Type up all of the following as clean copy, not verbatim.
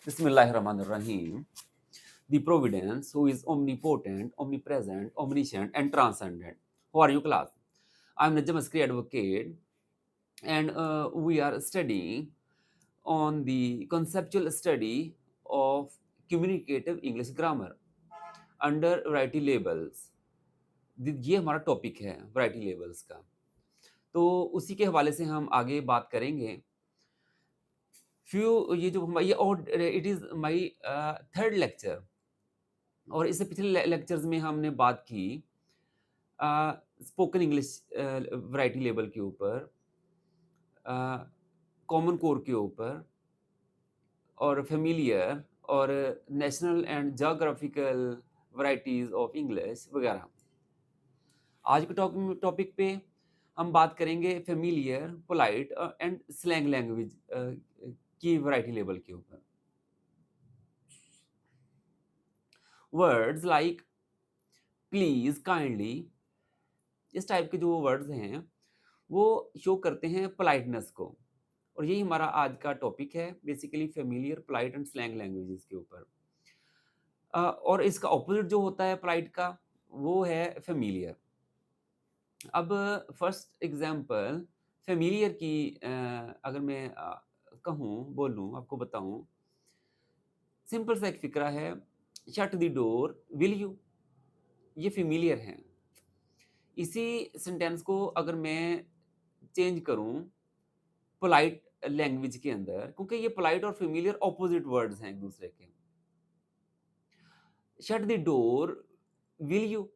Bismillahirrahmanirrahim. The Providence, who is omnipotent, omnipresent, omniscient, and transcendent. How are you, class? I'm Najam Askari Advocate, and we are studying on the conceptual study of communicative English grammar under variety labels. ये हमारा topic है variety levels का। तो उसी के हवाले से हम आगे बात करेंगे। फ्यू ये जो ये और it is my third lecture और इससे पिछले लेक्चर्स में हमने बात की स्पोकन इंग्लिश वैरायटी लेवल के ऊपर, कॉमन कोर के ऊपर और फेमिलियर और national and geographical varieties of English वगैरह। आज के टॉपिक पे हम बात करेंगे familiar, polite and slang language की वैरायटी लेवल के ऊपर। वर्ड्स लाइक प्लीज, काइंडली, इस टाइप के जो वर्ड्स हैं वो शो करते हैं पोलाइटनेस को, और यही हमारा आज का टॉपिक है basically familiar, polite and slang languages के ऊपर। और इसका ऑपोजिट जो होता है पोलाइट का वो है फेमिलियर। अब फर्स्ट एग्जांपल फेमिलियर की अगर मैं बोलूं, आपको बताऊं, सिंपल सा एक फिक्रा है, shut the door will you, ये फेमिलियर है। इसी सेंटेंस को अगर मैं चेंज करूं पोलाइट लैंग्वेज के अंदर, क्योंकि ये पोलाइट और फेमिलियर ऑपोजिट वर्ड्स हैं एक दूसरे के। Shut the door will you,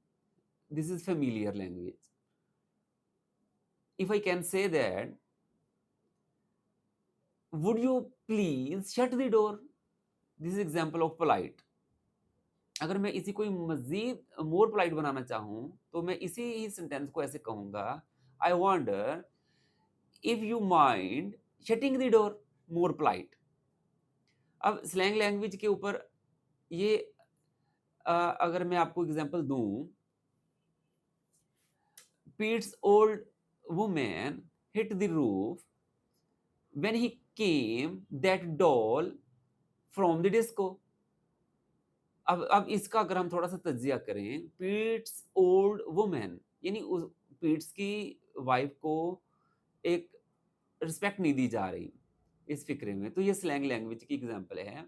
this is familiar language. If I can say that would you please shut the door, this is example of polite. अगर मैं इसी को मजीद मोर पोलाइट बनाना चाहूं तो मैं इसी ही सेंटेंस को ऐसे कहूंगा, I wonder if you mind shutting the door, more polite. अब स्लैंग लैंग्वेज के ऊपर ये अगर मैं आपको एग्जांपल दूं, Pete's old woman hit the roof when he came that doll from the disco. अब इसका अगर हम थोड़ा सा तज्जिया करें, पीट्स ओल्ड वुमन यानी उस पीट्स की वाइफ को एक रिस्पेक्ट नहीं दी जा रही इस फिक्रे में, तो ये स्लैंग लैंग्वेज की एग्जांपल है।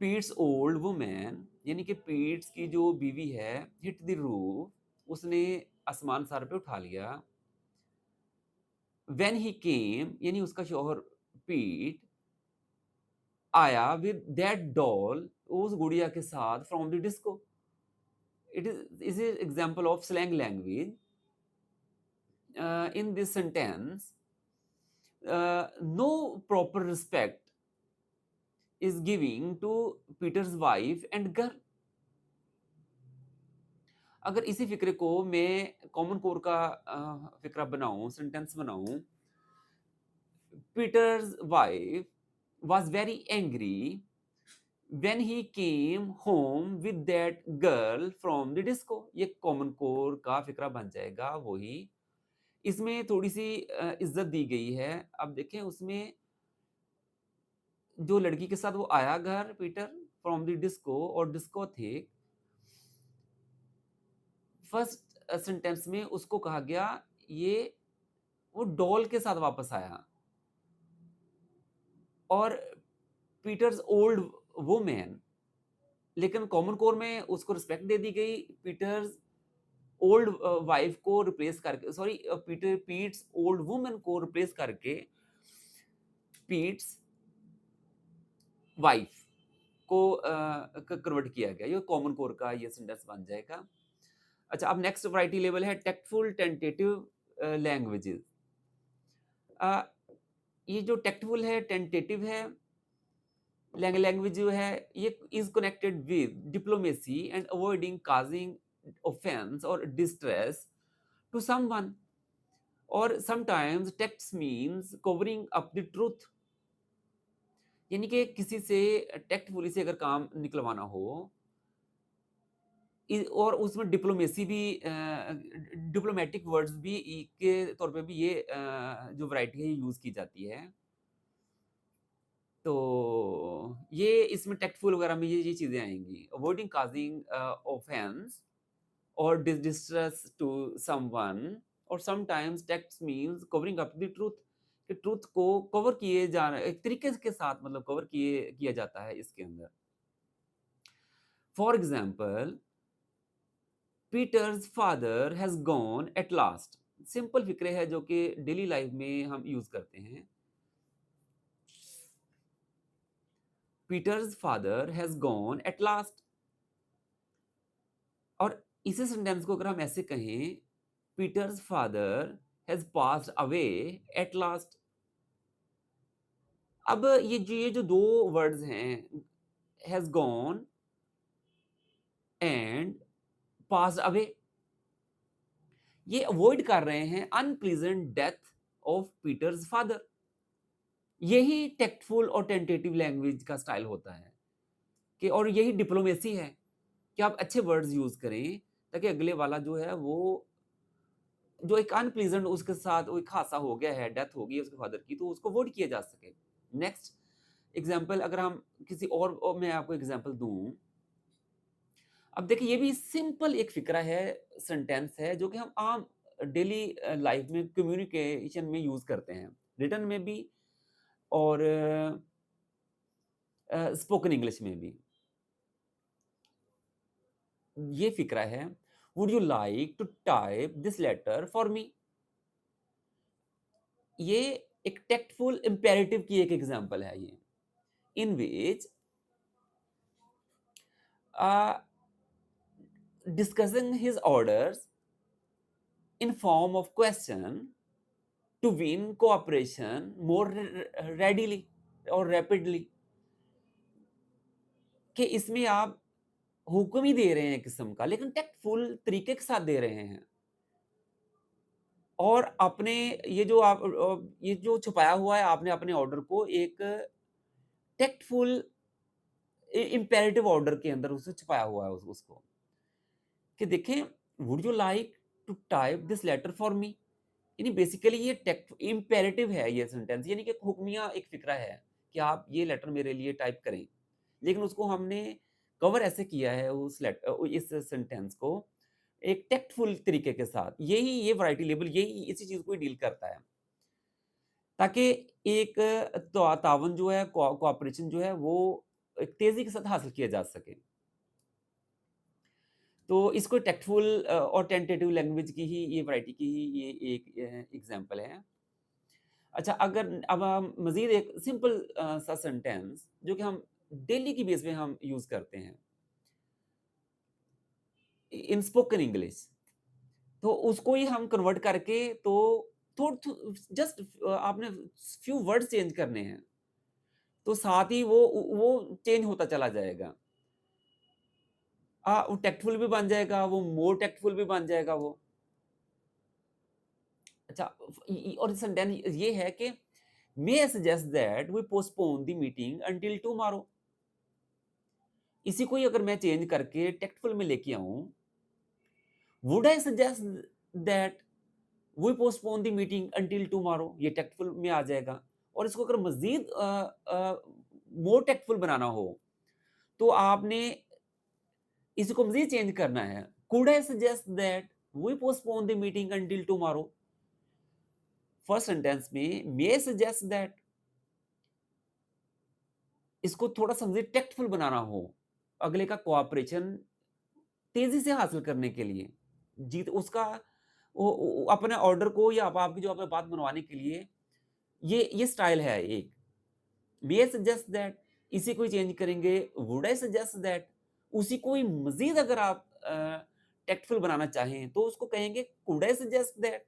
पीट्स ओल्ड वुमन यानी कि पीट्स की जो बीवी है, हिट द रूफ, उसने आसमान सर पे उठा लिया। व्हेन ही केम यानी उसका शौहर पीट आया विद दैट डॉल, उस गुड़िया के साथ, from the disco. It is example of slang language. In this sentence, no proper respect is giving to Peter's wife and girl. अगर इसी फिक्रे को मैं कॉमन कोर का फिक्रा बनाऊं, सेंटेंस बनाऊं, Peter's wife was very angry when he came home with that girl from the disco. ये common core का फिक्रा बन जाएगा वही। इसमें थोड़ी सी इज्जत दी गई है। अब देखें, उसमें जो लड़की के साथ वो आया घर, पीटर फ्रॉम द डिस्को और डिस्कोथेक, फर्स्ट सेंटेंस में उसको कहा गया ये वो डॉल के साथ वापस आया, और पीटर्स ओल्ड वुमेन, लेकिन कॉमन कोर में उसको रिस्पेक्ट दे दी गई, पीटर्स ओल्ड वाइफ को रिप्लेस करके, सॉरी, पीट्स ओल्ड वुमन को रिप्लेस करके पीट्स वाइफ को कन्वर्ट किया गया। ये कॉमन कोर का ये सेंटेंस बन जाएगा। अच्छा, अब नेक्स्ट वैरायटी लेवल है टेक्टफुल टेंटेटिव लैंग्वेजेस। ये जो टेक्टफुल है, टेंटेटिव है, लैंग्वेज जो है, ये is connected with diplomacy and avoiding causing offense or distress to someone, or sometimes text means covering up the truth, यानी कि किसी से टेक्टफुली से अगर काम निकलवाना हो, और उसमें डिप्लोमेसी भी, डिप्लोमेटिक वर्ड्स भी के तौर पे भी ये जो वैरायटी है यूज की जाती है। तो ये इसमें टैक्टफुल वगैरह में ये चीज़ें आएँगी। अवॉइडिंग काज़िंग ऑफेंस और डिस्ट्रेस टू समवन और sometimes text means covering up the truth कि ट्रुथ को कवर किए जाना एक तरीके के साथ मतलब कवर किया जाता है इसके अंदर। For example Peter's father has gone at last. Simple फिक्रे है जो कि डेली लाइफ में हम यूज करते हैं। Peter's father has gone at last. और इसी सेंटेंस को अगर हम ऐसे कहें, Peter's father has passed away at last. अब ये जो दो वर्ड्स हैं, has gone and passed away, ये अवॉइड कर रहे हैं unpleasant death of Peter's father. यही टेक्टफुल और टेंटेटिव लैंग्वेज का स्टाइल होता है कि, और यही डिप्लोमेसी है कि आप अच्छे वर्ड्स यूज करें ताकि अगले वाला जो है वो जो एक अनप्लीजेंट उसके साथ वो एक हादसा हो गया है, डेथ हो गई है उसके फादर की, तो उसको अवॉइड किया जा सके। नेक्स्ट एग्जाम्पल अगर हम किसी और मैं आपको एग्जाम्पल दूं। अब देखिए ये भी सिंपल एक फिक्रा है, सेंटेंस है जो कि हम आम डेली लाइफ में कम्युनिकेशन में यूज करते हैं, रिटन में भी और स्पोकन इंग्लिश में भी। ये फिक्रा है, would you like to type this letter for me. ये एक टेक्टफुल इंपेरेटिव की एक एग्जांपल है ये, इन विच discussing his orders in form of question to win cooperation more readily और rapidly, कि इसमें आप हुक्म ही दे रहे हैं एक किस्म का, लेकिन टेक्टफुल तरीके के साथ दे रहे हैं। और अपने ये जो छुपाया हुआ है आपने अपने ऑर्डर को एक टेक्टफुल इंपेरेटिव ऑर्डर के अंदर उसे छुपाया हुआ है उसको कि देखें, would you like to type this letter for me. यानी बेसिकली ये टेक्ट इम्पेरेटिव है ये सेंटेंस, यानी कि हुक्मिया एक फिक्रा है कि आप ये लेटर मेरे लिए टाइप करें, लेकिन उसको हमने कवर ऐसे किया है इस सेंटेंस को एक टेक्टफुल तरीके के साथ। यही ये वैरायटी लेबल यही इसी चीज को डील करता है ताकि एक तावन जो है कोऑपरेशन जो है वो एक तेजी के साथ हासिल किया जा सके। तो इसको टेक्टफुल और टेंटेटिव लैंग्वेज की ही ये वैरायटी की ही ये एक एग्जांपल है। अच्छा, अगर अब हम मज़ीद एक सिंपल सा सेंटेंस जो कि हम डेली की बेस पे हम यूज़ करते हैं इन स्पोकन इंग्लिश, तो उसको ही हम कन्वर्ट करके तो थोड़ जस्ट आपने फ्यू वर्ड्स चेंज करने हैं, तो साथ ही वो चेंज होता चला जाएगा। वो टेक्टफुल भी बन जाएगा, वो मोर टेक्टफुल भी बन जाएगा वो। अच्छा, और सेंटेंस ये है कि may I suggest that we postpone the meeting until tomorrow. इसी को ही अगर मैं चेंज करके टेक्टफुल में लेके आऊं, would I suggest that we postpone the meeting until tomorrow, ये टेक्टफुल में आ जाएगा। और इसको अगर मजीद मोर टेक्टफुल बनाना हो तो आपने इसको मजीद चेंज करना है, could I suggest that we postpone the meeting until tomorrow. First sentence में मे सजेस्ट दैट, इसको थोड़ा सा मुझे टेक्टफुल बनाना हो, अगले का कोऑपरेशन तेजी से हासिल करने के लिए, जीत उसका वो अपने ऑर्डर को या आपकी जो आपने बात मनवाने के लिए ये स्टाइल है एक। मे सजेस्ट दैट, इसी को ही चेंज करेंगे, वुड आई सजेस्ट दैट। उसी को ही मजीद अगर आप टेक्टफुल बनाना चाहें तो उसको कहेंगे could I suggest that,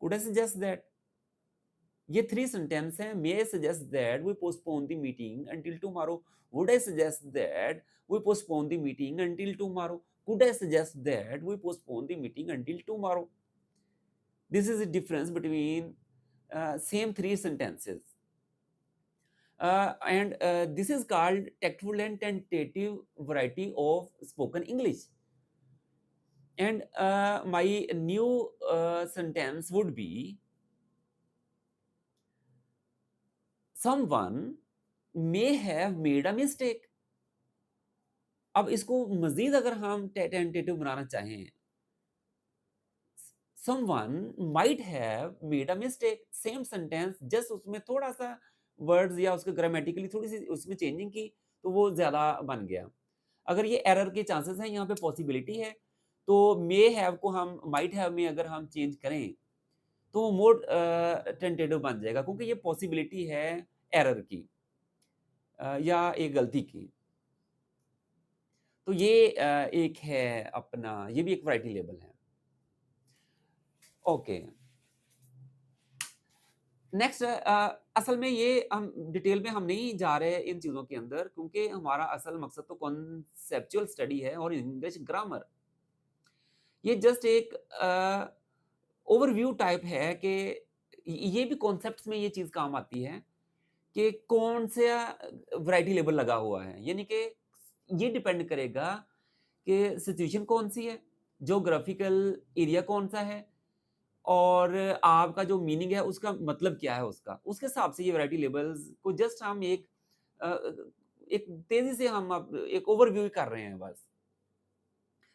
could I suggest that. ये 3 सेंटेंस हैं। May I suggest that we postpone the meeting until tomorrow, would I suggest that we postpone the meeting until tomorrow, could I suggest that we postpone the meeting until tomorrow. This is the difference between same 3 sentences. And this is called tactful and tentative variety of spoken English. And my new sentence would be, someone may have made a mistake. अब इसको मज़ीद अगर हम tentative बनाना चाहें, someone might have made a mistake, same sentence, just उसमें थोड़ा-सा words या उसके ग्रामेटिकली थोड़ी-सी उसमें चेंजिंग की, तो वो ज़्यादा बन गया। अगर ये एरर के चांसेस हैं, यहाँ पे पॉसिबिलिटी है, तो मे हैव को हम माइट हैव में अगर हम चेंज करें, तो वो मोर टेंटेटिव बन जाएगा, क्योंकि ये पॉसिबिलिटी है एरर की, या एक गलती की। तो ये एक है अपना, ये भी एक वैरायटी लेबल है। ओके, नेक्स्ट असल में ये हम डिटेल में हम नहीं जा रहे इन चीज़ों के अंदर, क्योंकि हमारा असल मकसद तो कॉन्सेप्चुअल स्टडी है और इंग्लिश ग्रामर। ये जस्ट एक ओवरव्यू टाइप है कि ये भी कॉन्सेप्ट्स में ये चीज़ काम आती है कि कौन सा वैरायटी लेबल लगा हुआ है। यानी कि ये डिपेंड करेगा कि सिचुएशन कौन-सी है, ज्योग्राफिकल एरिया कौन-सा है और आपका जो मीनिंग है उसका मतलब क्या है उसका। उसके हिसाब से ये वैरायटी लेबल्स को जस्ट हम अ, एक तेज़ी से हम अब एक ओवरव्यू कर रहे हैं बस।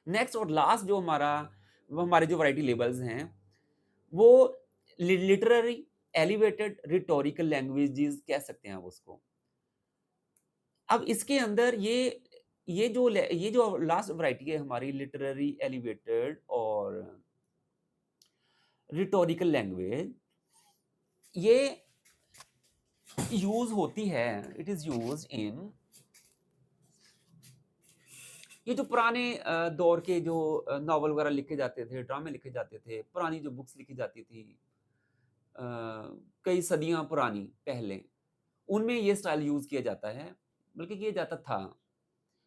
नेक्स्ट और लास्ट जो वो हमारे जो वैरायटी लेबल्स हैं, वो लिटरेरी, एलिवेटेड, रिटोरिकल लैंग्वेजेज़ कह सकते हैं आप उसको। अब इसके अंदर ये जो लास्ट वैरायटी है हमारी लिटरेरी, एलिवेटेड और रिटोरिकल लैंग्वेज, ये यूज़ होती है, इट इज़ यूज्ड इन ये जो पुराने दौर के जो नॉवल वगैरह लिखे जाते थे, ड्रामे लिखे जाते थे, पुरानी जो बुक्स लिखी जाती थी, अ, कई सदियाँ पुरानी पहले, उनमें ये स्टाइल यूज़ किया जाता है, बल्कि किया जाता था।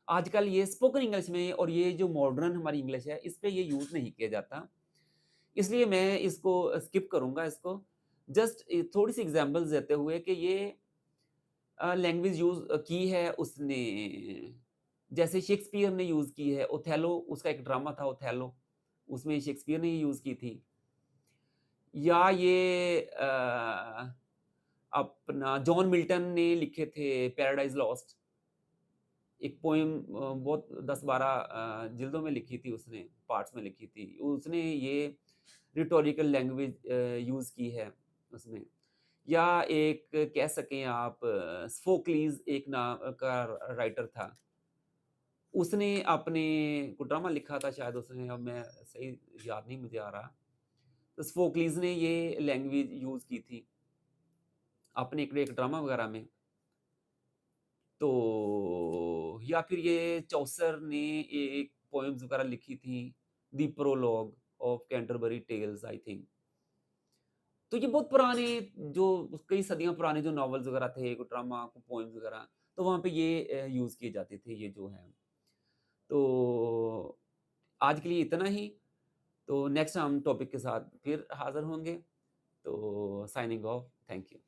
आजकल ये स्पोकन इंग्लिश में और ये जो मॉडर्न हमारी इंग्लिश है, इस पे ये यूज़ नहीं किया जाता। इसलिए मैं इसको स्किप करूँगा इसको। जस्ट थोड़ी-सी एग्ज़ाम्पल्स देते हुए कि ये लैंग्वेज यूज़ की है उसने, जैसे शेक्सपियर ने यूज़ की है, ओथेलो उसका एक ड्रामा था ओथेलो, उसमें शेक्सपियर ने ही यूज़ की थी। या ये अपना जॉन मिल्टन ने लिखे थे पैराडाइज़ लॉस्ट, एक पोएम बहुत 10-12 जिल्दों में लिखी थी उसने, पार्ट्स में लिखी थी। उसने ये रिटोरिकल लैंग्वेज यूज़ की है उसमें। या एक कह सकें आप सोफोक्लीज़ एक नाम का राइटर था। उसने अपने कोई ड्रामा लिखा था शायद उसने, अब मैं सही याद नहीं मुझे आ रहा। तो सोफोक्लीज़ ने ये लैंग्वेज यूज़ की थी अपने एक ड्रामा वगैरह में। तो या फिर ये चौसर ने एक पोएम्स वगैरह लिखी थी, the prologue of Canterbury Tales I think. तो ये बहुत पुराने जो कई सदियाँ पुराने जो नॉवेल्स वगैरह थे, ड्रामा, पोएम्स वगैरह, तो वहाँ पे ये यूज़ किए जाते थे ये जो हैं। तो आज के लिए इतना ही, तो नेक्स्ट हम टॉपिक के साथ फिर हाज़िर होंगे। तो साइनिंग ऑफ, थैंक यू।